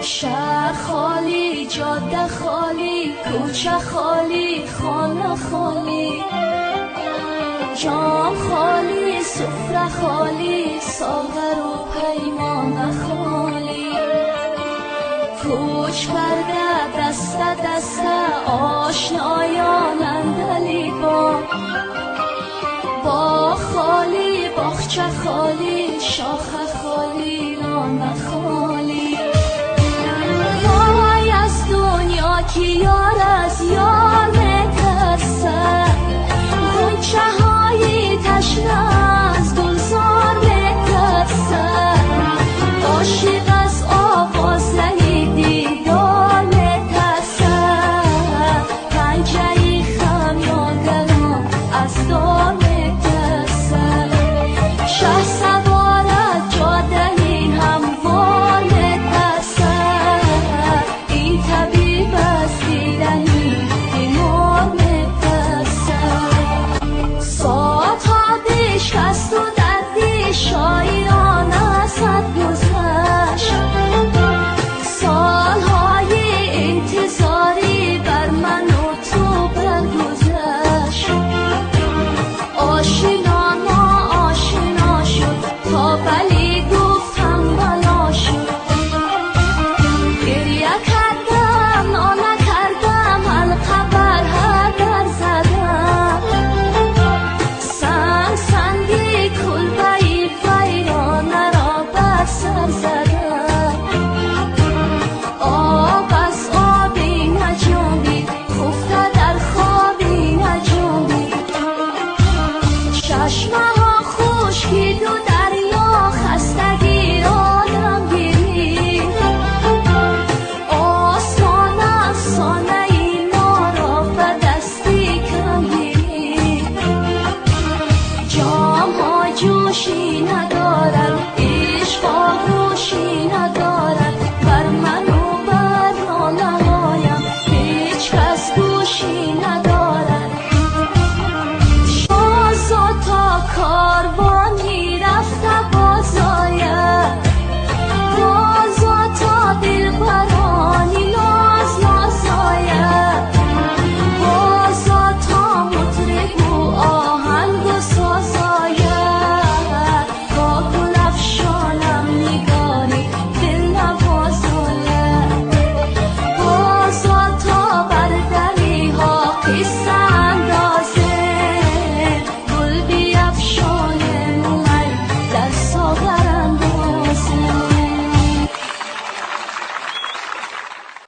شهر خالی، جاده خالی، کوچه خالی، خانه خالی، جام خالی، سفره خالی، ساغر و پیمانه خالی. کوچ کرده دست دست آشنایان اندلی با خالی، باغچه خالی، شاخ خالی، نان خالی. وای از دنیا که یار از یار میترسه، غنچه های تشنه از گلزار میترسه، عاشق از آوازه دیدار میترسه، پنجه خمیازه از دار میترسه. شه سوار جاده هموار میترسه، این طبیب از دیدن بیمار میترسه. ساعتها بشکست و دردی شاعرانه صد گذشت، سالهای انتظاری بر من و تو برگذشت. آشنا ناآشنا شد تا بلی گفتم بلا شد. گریه کردم ناله کردم حلقه بر هر در زدم، سنگ سنگی کلبه‌ای ویرانه را بر سر زدم. آب از آبی نجنبید، خفته در خوابی نجنبید. چشمه ها خشکید و دریا خستگی آدم گیرید. آسمان افسانه ای ما را به دستی کم گیرید. جام ها جوشی ندارد، عشق آغوشی